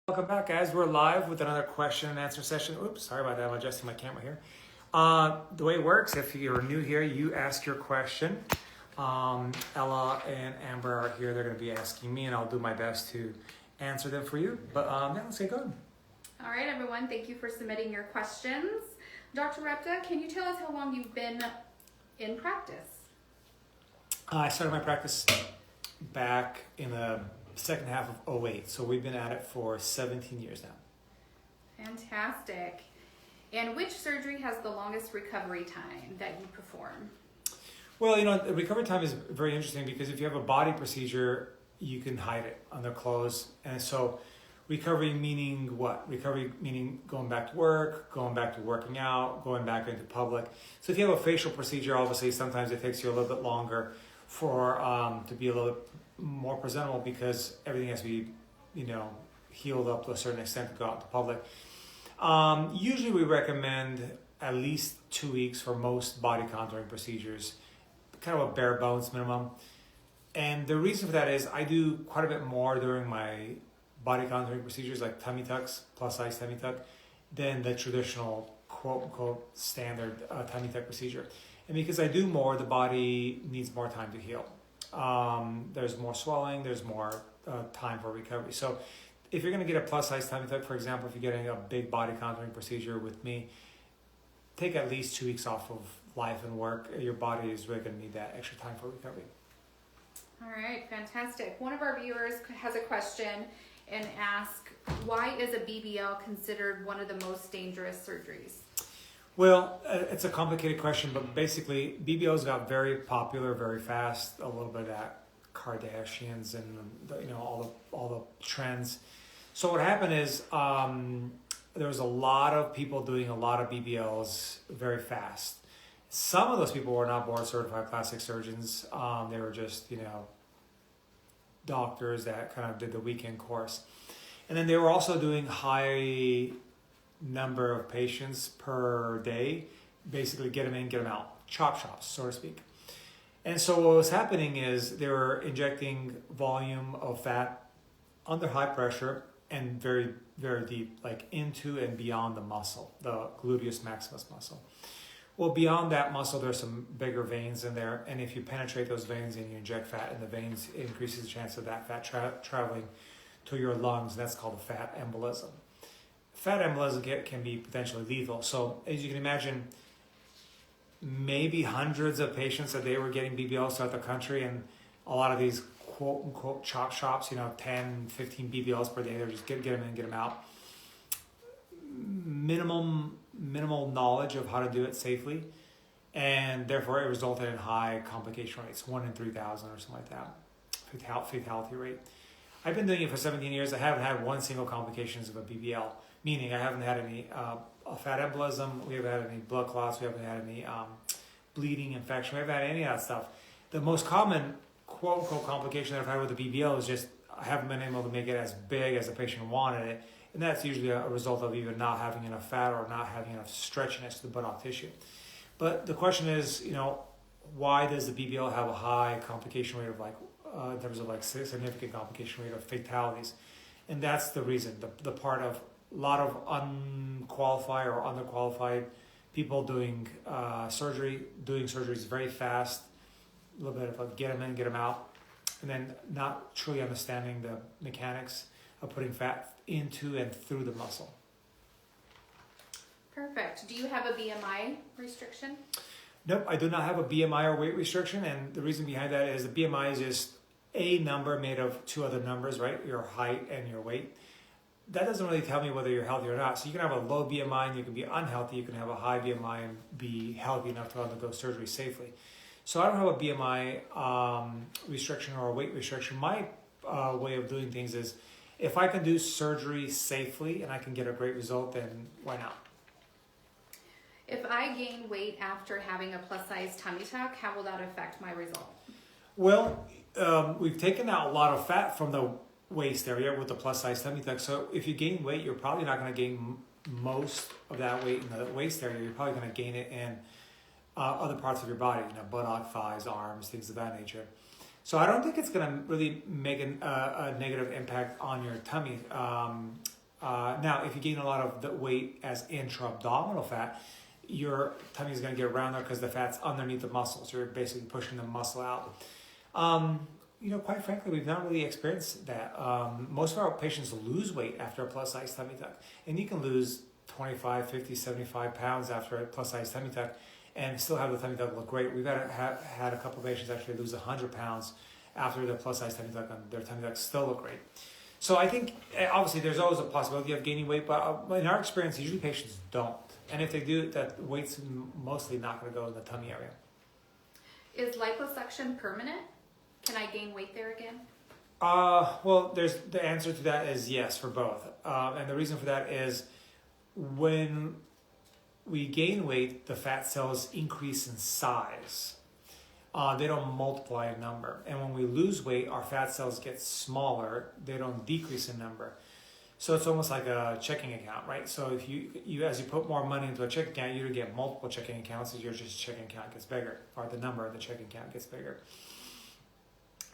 Welcome back, guys. We're live with another question and answer session. Oops, sorry about that. I'm adjusting my camera here. The way it works, if you're new here, you ask your question. Ella and Amber are here. They're going to be asking me, and I'll do my best to answer them for you. But yeah, let's get going. All right, everyone. Thank you for submitting your questions. Dr. Repta, can you tell us how long you've been in practice? I started my practice back in the second half of 2008, so we've been at it for 17 years now. Fantastic. And which surgery has the longest recovery time that you perform? Well, the recovery time is very interesting because if you have a body procedure, you can hide it under clothes. And so recovery meaning what? Recovery meaning going back to work, going back to working out, going back into public. So if you have a facial procedure, obviously sometimes it takes you a little bit longer for to be a little bit more presentable because everything has to be, healed up to a certain extent to go out to public. Usually we recommend at least 2 weeks for most body contouring procedures, kind of a bare bones minimum. And the reason for that is I do quite a bit more during my body contouring procedures like tummy tucks, plus size tummy tuck, than the traditional quote unquote standard tummy tuck procedure. And because I do more, the body needs more time to heal. There's more swelling, there's more time for recovery. So if you're going to get a plus size tummy tuck, for example, if you're getting a big body contouring procedure with me, take at least 2 weeks off of life and work. Your body is really going to need that extra time for recovery. All right, fantastic. One of our viewers has a question and asks, why is a BBL considered one of the most dangerous surgeries? Well, it's a complicated question, but basically BBLs got very popular very fast. A little bit of that Kardashians and all the trends. So what happened is there was a lot of people doing a lot of BBLs very fast. Some of those people were not board certified plastic surgeons. They were just doctors that kind of did the weekend course, and then they were also doing high number of patients per day, basically get them in, get them out, chop shops, so to speak. And so what was happening is they were injecting volume of fat under high pressure and very, very deep, like into and beyond the muscle, the gluteus maximus muscle. Well, beyond that muscle, there's some bigger veins in there. And if you penetrate those veins and you inject fat in the veins, it increases the chance of that fat traveling to your lungs. That's called a fat embolism. Fat embolism can be potentially lethal. So as you can imagine, maybe hundreds of patients a day were getting BBLs throughout the country, and a lot of these quote unquote chop shops, 10, 15 BBLs per day, they're just get them in, get them out. Minimal knowledge of how to do it safely, and therefore it resulted in high complication rates, 1 in 3,000 or something like that, fatality rate. I've been doing it for 17 years. I haven't had one single complications of a BBL, meaning I haven't had any a fat embolism, we haven't had any blood clots, we haven't had any bleeding, infection, we haven't had any of that stuff. The most common quote-unquote complication that I've had with the BBL is just I haven't been able to make it as big as the patient wanted it, and that's usually a result of either not having enough fat or not having enough stretchiness to the buttock tissue. But the question is, why does the BBL have a high complication rate of in terms of significant complication rate of fatalities? And that's the reason, the part of a lot of unqualified or underqualified people doing surgeries very fast, a little bit of get them in, get them out, and then not truly understanding the mechanics of putting fat into and through the muscle. Perfect. Do you have a BMI restriction? Nope, I do not have a BMI or weight restriction, and the reason behind that is the BMI is just a number made of two other numbers, right? Your height and your weight. That doesn't really tell me whether you're healthy or not. So you can have a low BMI and you can be unhealthy. You can have a high BMI and be healthy enough to undergo surgery safely. So I don't have a BMI restriction or a weight restriction. My way of doing things is if I can do surgery safely and I can get a great result, then why not? If I gain weight after having a plus size tummy tuck, how will that affect my result? Well, we've taken out a lot of fat from the waist area with the plus size tummy tuck. So if you gain weight, you're probably not going to gain most of that weight in the waist area. You're probably going to gain it in other parts of your body, buttock, thighs, arms, things of that nature. So I don't think it's going to really make a negative impact on your tummy. Now, if you gain a lot of the weight as intra-abdominal fat, your tummy is going to get rounder because the fat's underneath the muscles. You're basically pushing the muscle out. Quite frankly, we've not really experienced that. Most of our patients lose weight after a plus-size tummy tuck. And you can lose 25, 50, 75 pounds after a plus-size tummy tuck and still have the tummy tuck look great. We've had a couple of patients actually lose 100 pounds after the plus-size tummy tuck, and their tummy tucks still look great. So I think, obviously, there's always a possibility of gaining weight, but in our experience, usually patients don't. And if they do, that weight's mostly not going to go in the tummy area. Is liposuction permanent? Can I gain weight there again? Well, the answer to that is yes for both. And the reason for that is when we gain weight, the fat cells increase in size. They don't multiply in number. And when we lose weight, our fat cells get smaller. They don't decrease in number. So it's almost like a checking account, right? So if you as you put more money into a checking account, you get multiple checking accounts as your just checking account gets bigger, or the number of the checking account gets bigger.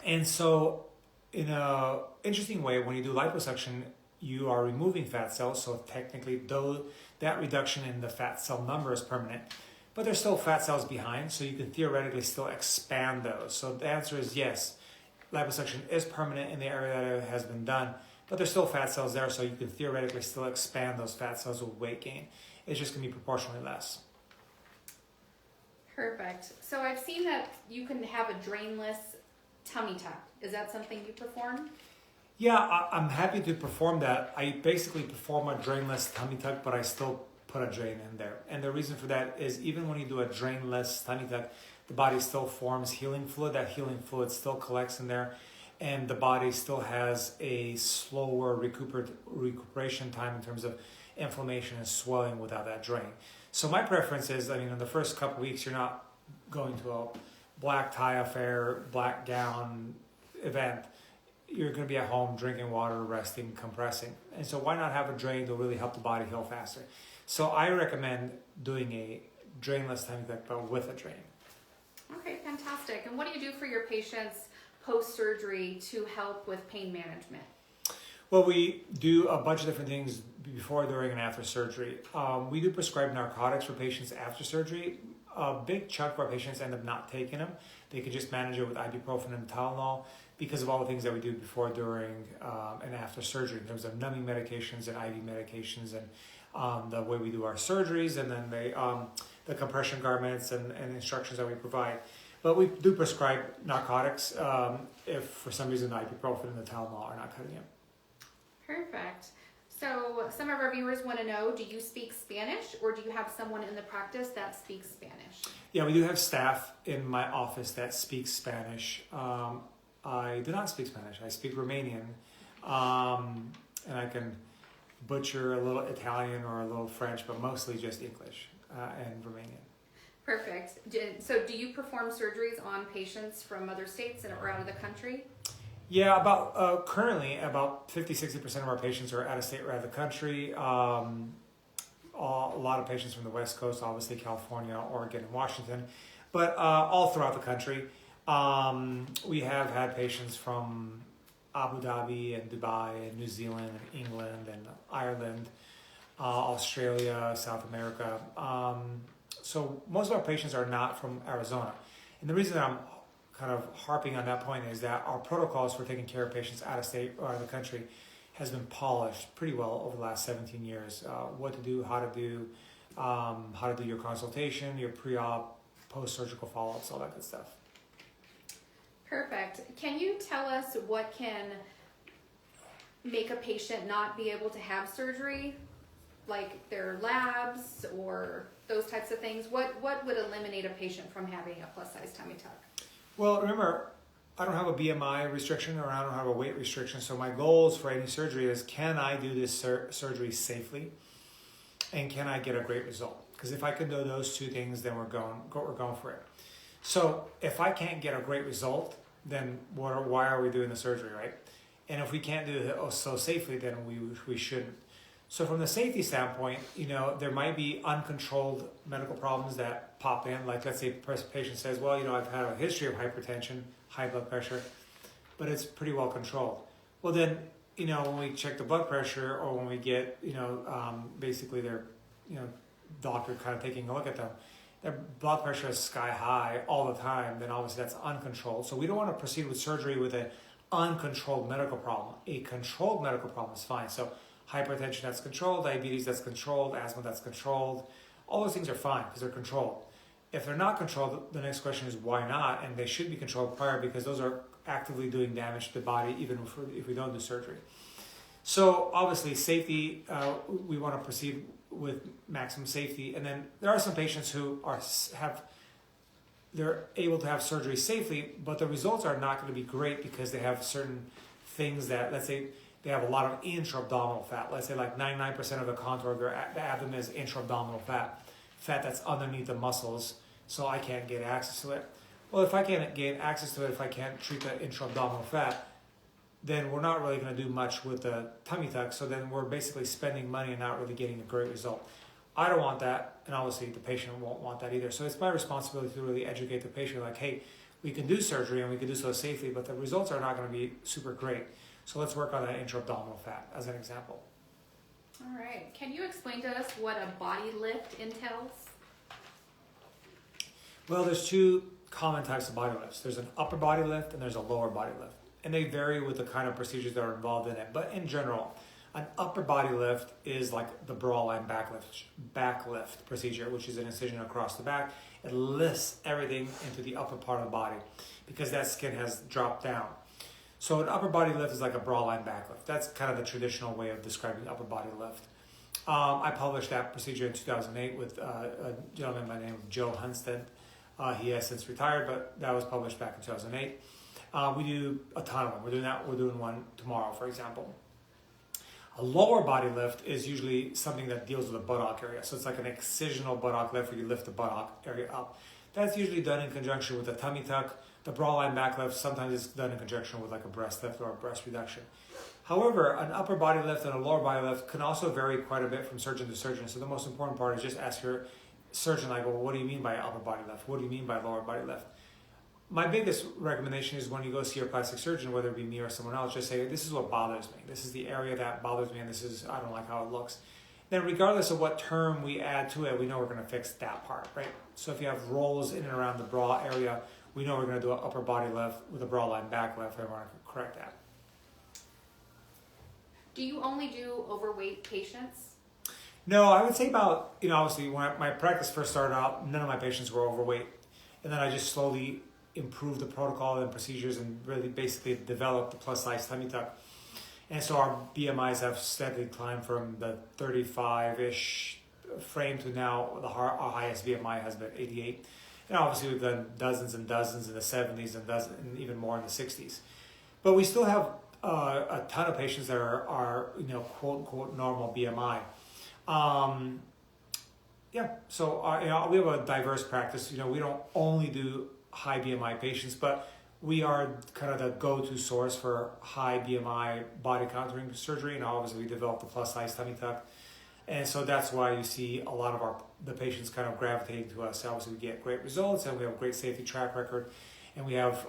And so in an interesting way, when you do liposuction, you are removing fat cells. So technically, though that reduction in the fat cell number is permanent, but there's still fat cells behind, so you can theoretically still expand those. So the answer is yes, liposuction is permanent in the area that it has been done, but there's still fat cells there, so you can theoretically still expand those fat cells with weight gain. It's just going to be proportionally less. Perfect. So I've seen that you can have a drainless tummy tuck. Is that something you perform? Yeah, I'm happy to perform that. I basically perform a drainless tummy tuck, but I still put a drain in there. And the reason for that is even when you do a drainless tummy tuck, the body still forms healing fluid. That healing fluid still collects in there, and the body still has a slower recuperation time in terms of inflammation and swelling without that drain. So my preference is, in the first couple weeks, you're not going to a black tie affair, black gown event. You're going to be at home drinking water, resting, compressing. And so why not have a drain to really help the body heal faster? So I recommend doing a drainless tummy tuck, but with a drain. Okay, fantastic. And what do you do for your patients post-surgery to help with pain management? Well, we do a bunch of different things before, during, and after surgery. We do prescribe narcotics for patients after surgery. A big chunk of our patients end up not taking them. They can just manage it with ibuprofen and Tylenol because of all the things that we do before, during, and after surgery in terms of numbing medications and IV medications, and the way we do our surgeries, and then the compression garments and instructions that we provide. But we do prescribe narcotics if for some reason the ibuprofen and the Tylenol are not cutting it. Perfect. So some of our viewers want to know, do you speak Spanish, or do you have someone in the practice that speaks Spanish? Yeah, we do have staff in my office that speak Spanish. I do not speak Spanish. I speak Romanian, and I can butcher a little Italian or a little French, but mostly just English and Romanian. Perfect. So do you perform surgeries on patients from other states or out of the country? Yeah, currently about 50-60% of our patients are out of state or out of the country. A lot of patients from the West Coast, obviously California, Oregon, and Washington, but all throughout the country. We have had patients from Abu Dhabi and Dubai and New Zealand and England and Ireland, Australia, South America. So most of our patients are not from Arizona. And the reason that I'm kind of harping on that point is that our protocols for taking care of patients out of state or out of the country has been polished pretty well over the last 17 years. What to do, how to do your consultation, your pre-op, post-surgical follow-ups, all that good stuff. Perfect. Can you tell us what can make a patient not be able to have surgery, like their labs or those types of things? What would eliminate a patient from having a plus-size tummy tuck? Well, remember, I don't have a BMI restriction or I don't have a weight restriction. So my goals for any surgery is, can I do this surgery safely? And can I get a great result? Because if I can do those two things, then we're going for it. So if I can't get a great result, then why are we doing the surgery, right? And if we can't do it so safely, then we shouldn't. So from the safety standpoint, there might be uncontrolled medical problems that pop in. Like, let's say a patient says, well, I've had a history of hypertension, high blood pressure, but it's pretty well controlled. Well, then when we check the blood pressure or when we get, basically their, doctor kind of taking a look at them, their blood pressure is sky high all the time, then obviously that's uncontrolled. So we don't want to proceed with surgery with an uncontrolled medical problem. A controlled medical problem is fine. So hypertension that's controlled, diabetes that's controlled, asthma that's controlled, all those things are fine because they're controlled. If they're not controlled, the next question is why not? And they should be controlled prior because those are actively doing damage to the body even if we don't do surgery. So obviously safety, we want to proceed with maximum safety. And then there are some patients who they're able to have surgery safely, but the results are not going to be great because they have certain things that, let's say, they have a lot of intra-abdominal fat. Let's say like 99% of the contour of their abdomen is intra-abdominal fat that's underneath the muscles, so I can't get access to it. Well, if I can't get access to it, if I can't treat the intra-abdominal fat, then we're not really going to do much with the tummy tuck, so then we're basically spending money and not really getting a great result. I don't want that, and obviously the patient won't want that either. So it's my responsibility to really educate the patient, like, hey, we can do surgery and we can do so safely, but the results are not going to be super great. So let's work on that intra-abdominal fat as an example. All right. Can you explain to us what a body lift entails? Well, there's two common types of body lifts. There's an upper body lift and there's a lower body lift. And they vary with the kind of procedures that are involved in it. But in general, an upper body lift is like the bra line back lift procedure, which is an incision across the back. It lifts everything into the upper part of the body because that skin has dropped down. So an upper body lift is like a bra line back lift. That's kind of the traditional way of describing upper body lift. I published that procedure in 2008 with a gentleman by the name of Joe Hunstead. He has since retired, but that was published back in 2008. We do a ton of them. We're doing one tomorrow, for example. A lower body lift is usually something that deals with the buttock area. So it's like an excisional buttock lift where you lift the buttock area up. That's usually done in conjunction with a tummy tuck. The bra line back lift, sometimes it's done in conjunction with like a breast lift or a breast reduction. However, an upper body lift and a lower body lift can also vary quite a bit from surgeon to surgeon. So the most important part is just ask your surgeon, like, well, what do you mean by upper body lift? What do you mean by lower body lift? My biggest recommendation is when you go see your plastic surgeon, whether it be me or someone else, just say, this is what bothers me. This is the area that bothers me, and I don't like how it looks. Then regardless of what term we add to it, we know we're going to fix that part, right? So if you have rolls in and around the bra area, we know we're going to do an upper body lift with a bra line back lift, and we're going to correct that. Do you only do overweight patients? No, I would say about, obviously when my practice first started out, none of my patients were overweight. And then I just slowly improved the protocol and procedures and really basically developed the plus size tummy tuck. And so our BMIs have steadily climbed from the 35-ish frame to now our highest BMI has been 88. And obviously we've done dozens and dozens in the 70s and even more in the 60s. But we still have a ton of patients that are quote unquote normal BMI. So we have a diverse practice. We don't only do high BMI patients, but we are kind of the go-to source for high BMI body contouring surgery, and obviously we developed the plus size tummy tuck, and so that's why you see a lot of the patients kind of gravitating to us. Obviously we get great results and we have a great safety track record, and we have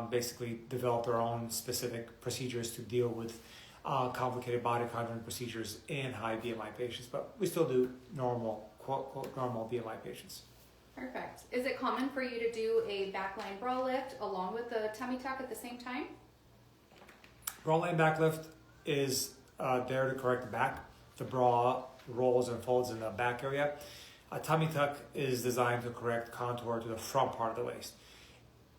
basically developed our own specific procedures to deal with complicated body contouring procedures in high BMI patients, but we still do normal, quote, normal BMI patients. Perfect. Is it common for you to do a backline bra lift along with the tummy tuck at the same time? Bra line back lift is there to correct the back. The bra rolls and folds in the back area. A tummy tuck is designed to correct contour to the front part of the waist.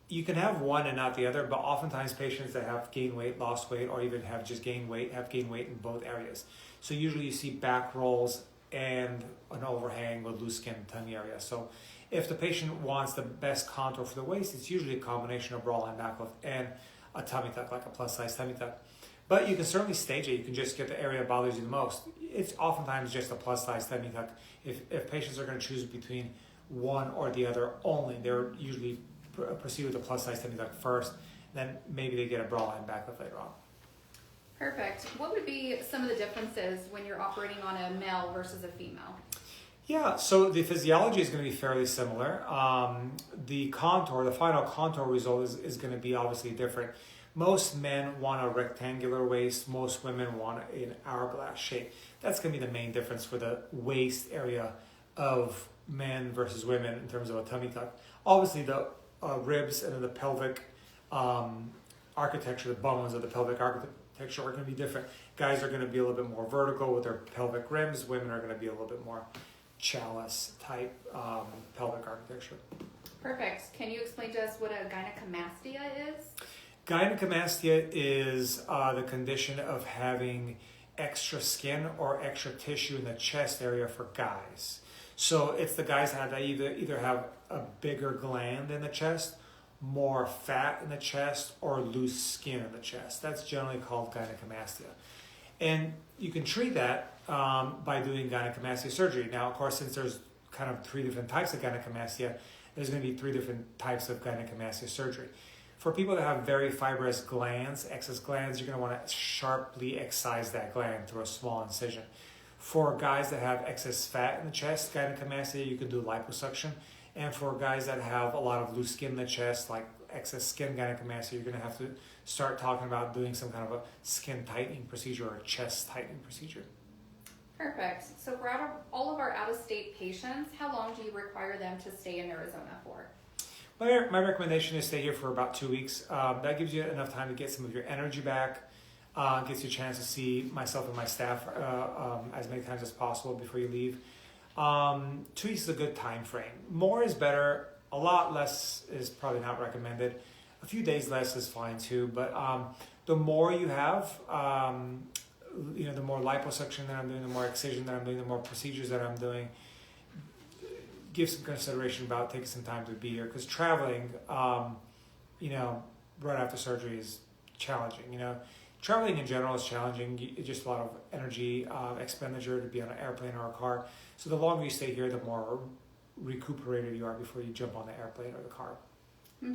You can have one and not the other, but oftentimes patients that have gained weight, lost weight, or even have just gained weight in both areas. So usually you see back rolls and an overhang with loose skin tummy area. So if the patient wants the best contour for the waist, it's usually a combination of bra line back lift and a tummy tuck, like a plus size tummy tuck. But you can certainly stage it. You can just get the area that bothers you the most. It's oftentimes just a plus size tummy tuck. If patients are going to choose between one or the other only, they're usually proceed with the plus size tummy tuck first, then maybe they get a bra line back lift later on. Perfect. What would be some of the differences when you're operating on a male versus a female? Yeah, so the physiology is going to be fairly similar. The final contour result is going to be obviously different. Most men want a rectangular waist. Most women want an hourglass shape. That's going to be the main difference for the waist area of men versus women in terms of a tummy tuck. Obviously, the ribs and the pelvic architecture, the bones of the pelvic architecture are going to be different. Guys are going to be a little bit more vertical with their pelvic rims. Women are going to be a little bit more chalice type pelvic architecture. Perfect. Can you explain to us what a gynecomastia is? Gynecomastia is the condition of having extra skin or extra tissue in the chest area for guys. So it's the guys that either have a bigger gland in the chest, more fat in the chest, or loose skin in the chest. That's generally called gynecomastia. And you can treat that by doing gynecomastia surgery. Now, of course, since there's kind of 3 different types of gynecomastia, there's going to be 3 different types of gynecomastia surgery. For people that have very fibrous glands, excess glands, you're going to want to sharply excise that gland through a small incision. For guys that have excess fat in the chest, gynecomastia, you can do liposuction. And for guys that have a lot of loose skin in the chest, like excess skin gynecomastia, you're going to have to start talking about doing some kind of a skin tightening procedure or a chest tightening procedure. Perfect. So for all of our out-of-state patients, how long do you require them to stay in Arizona for? My recommendation is stay here for about 2 weeks. That gives you enough time to get some of your energy back, gets you a chance to see myself and my staff as many times as possible before you leave. 2 weeks is a good time frame. More is better. A lot less is probably not recommended. A few days less is fine too. But the more you have, the more liposuction that I'm doing, the more excision that I'm doing, the more procedures that I'm doing, give some consideration about taking some time to be here. Because traveling, right after surgery is challenging. Traveling in general is challenging. It's just a lot of energy expenditure to be on an airplane or a car. So the longer you stay here, the more recuperated you are before you jump on the airplane or the car.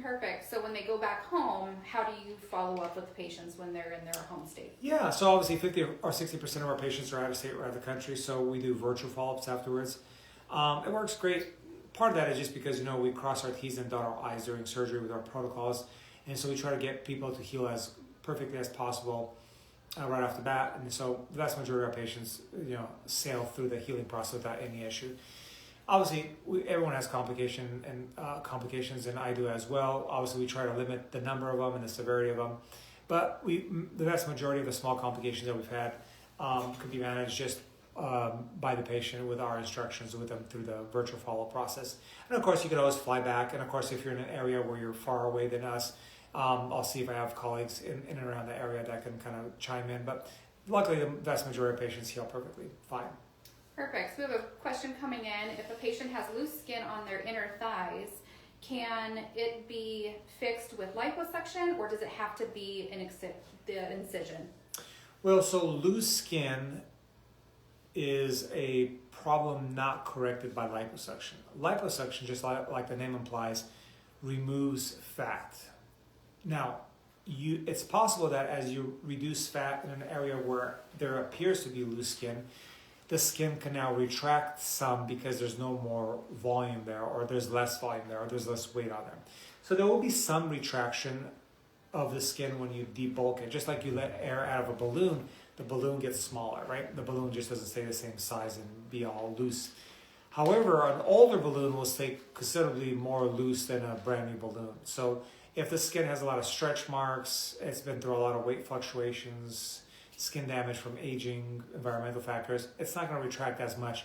Perfect. So when they go back home, how do you follow up with the patients when they're in their home state? Yeah, so obviously 50 or 60% of our patients are out of state or out of the country, so we do virtual follow-ups afterwards. It works great. Part of that is just because, we cross our T's and dot our I's during surgery with our protocols, and so we try to get people to heal as perfectly as possible right off the bat. And so the vast majority of our patients, sail through the healing process without any issue. Obviously, everyone has complications, and I do as well. Obviously, we try to limit the number of them and the severity of them. But the vast majority of the small complications that we've had could be managed just by the patient with our instructions with them through the virtual follow-up process. And of course, you can always fly back. And of course, if you're in an area where you're far away than us, I'll see if I have colleagues in and around the area that can kind of chime in. But luckily, the vast majority of patients heal perfectly fine. Perfect. So we have a question coming in. If a patient has loose skin on their inner thighs, can it be fixed with liposuction, or does it have to be the incision? Well, so loose skin is a problem not corrected by liposuction. Liposuction, just like the name implies, removes fat. Now, it's possible that as you reduce fat in an area where there appears to be loose skin, the skin can now retract some because there's no more volume there, or there's less volume there, or there's less weight on there. So there will be some retraction of the skin when you debulk it. Just like you let air out of a balloon, the balloon gets smaller, right? The balloon just doesn't stay the same size and be all loose. However, an older balloon will stay considerably more loose than a brand new balloon. So if the skin has a lot of stretch marks, it's been through a lot of weight fluctuations, skin damage from aging, environmental factors, it's not going to retract as much.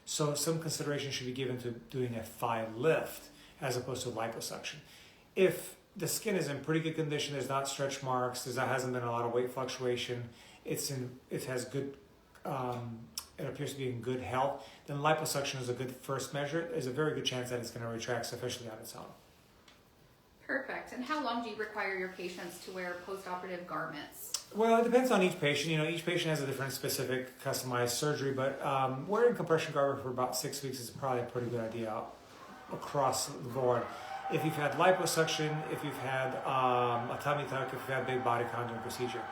So some consideration should be given to doing a thigh lift as opposed to liposuction. If the skin is in pretty good condition, there's not stretch marks, there hasn't been a lot of weight fluctuation, it has good, it appears to be in good health, then liposuction is a good first measure. There's a very good chance that it's going to retract sufficiently on its own. Perfect. And how long do you require your patients to wear post-operative garments? Well, it depends on each patient. Each patient has a different specific customized surgery, but wearing compression garment for about 6 weeks is probably a pretty good idea across the board. If you've had liposuction, if you've had a tummy tuck, if you've had big body contouring procedure.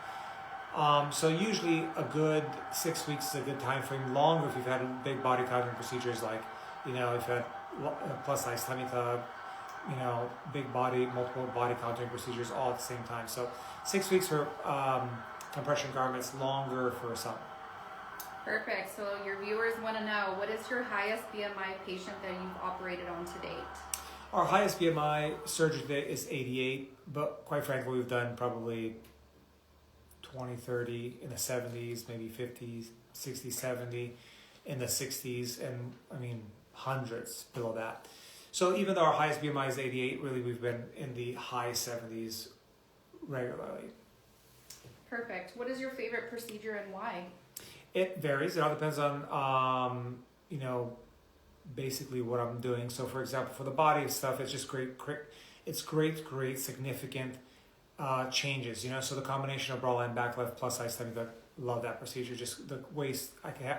So usually a good 6 weeks is a good time frame. Longer if you've had big body contouring procedures like, if you've had plus size tummy tuck, big body, multiple body contouring procedures all at the same time. So 6 weeks for compression garments, longer for some. Perfect. So your viewers want to know, what is your highest BMI patient that you've operated on to date? Our highest BMI surgery today is 88, but quite frankly, we've done probably 20, 30 in the 70s, maybe 50s, 60, 70 in the 60s, and I mean hundreds below that. So even though our highest BMI is 88, really we've been in the high 70s regularly. Perfect. What is your favorite procedure and why? It varies. It all depends on, basically what I'm doing. So for example, for the body stuff, it's just great, significant changes, so the combination of bra line, back lift, plus size tummy tuck, love that procedure. Just the waist,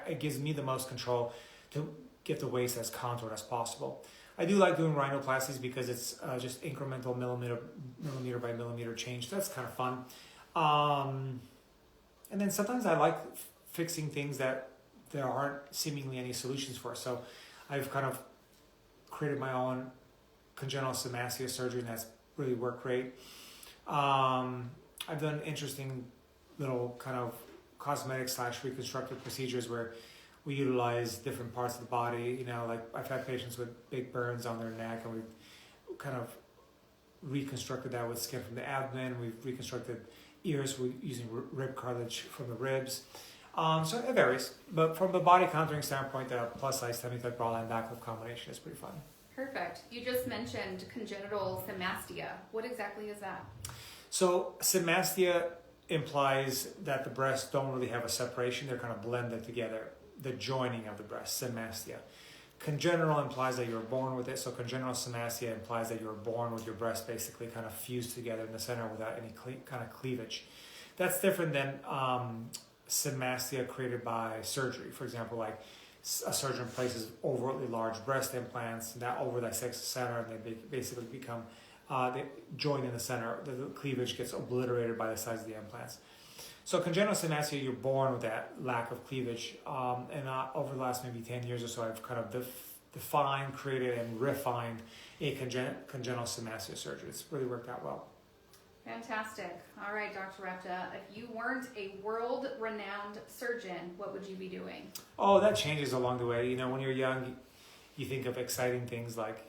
it gives me the most control to get the waist as contoured as possible. I do like doing rhinoplasties because it's just incremental millimeter by millimeter change. That's kind of fun. And then sometimes I like fixing things that there aren't seemingly any solutions for. So I've kind of created my own congenital samastia surgery, and that's really worked great. I've done interesting little kind of cosmetic / reconstructive procedures where we utilize different parts of the body. Like I've had patients with big burns on their neck, and we've kind of reconstructed that with skin from the abdomen. We've reconstructed ears using rib cartilage from the ribs. So it varies. But from the body contouring standpoint, the plus size tummy tuck bra line back lift combination is pretty fun. Perfect. You just mentioned congenital samastia. What exactly is that? So samastia implies that the breasts don't really have a separation. They're kind of blended together. The joining of the breast, samastia. Congenital implies that you were born with it. So congenital samastia implies that you were born with your breast basically kind of fused together in the center without any kind of cleavage. That's different than samastia created by surgery. For example, like a surgeon places overtly large breast implants that over dissects the center, and they basically become they join in the center. The cleavage gets obliterated by the size of the implants. So congenital samastia, you're born with that lack of cleavage. And over the last maybe 10 years or so, I've kind of defined, created, and refined a congenital samastia surgery. It's really worked out well. Fantastic. All right, Dr. Repta, if you weren't a world-renowned surgeon, what would you be doing? Oh, that changes along the way. When you're young, you think of exciting things like,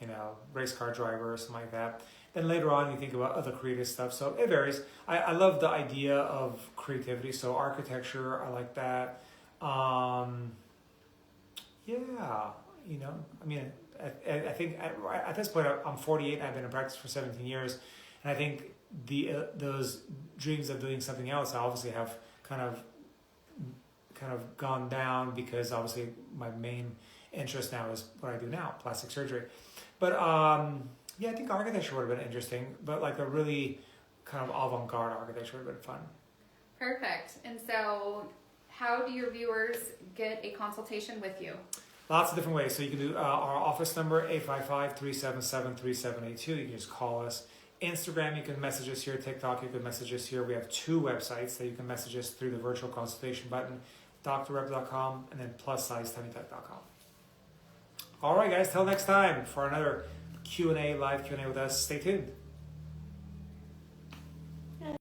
race car driver or something like that. Then later on, you think about other creative stuff. So it varies. I love the idea of creativity. So architecture, I like that. I think at this point, I'm 48 and I've been in practice for 17 years. And I think those dreams of doing something else, I obviously have kind of gone down, because obviously my main interest now is what I do now, plastic surgery. But I think architecture would have been interesting, but like a really kind of avant-garde architecture would have been fun. Perfect. And so how do your viewers get a consultation with you? Lots of different ways. So you can do our office number, 855-377-3782. You can just call us. Instagram, you can message us here. TikTok, you can message us here. We have 2 websites that you can message us through the virtual consultation button, drrepta.com, and then plussizetummytuck.com. All right, guys, till next time for another live Q&A with us. Stay tuned.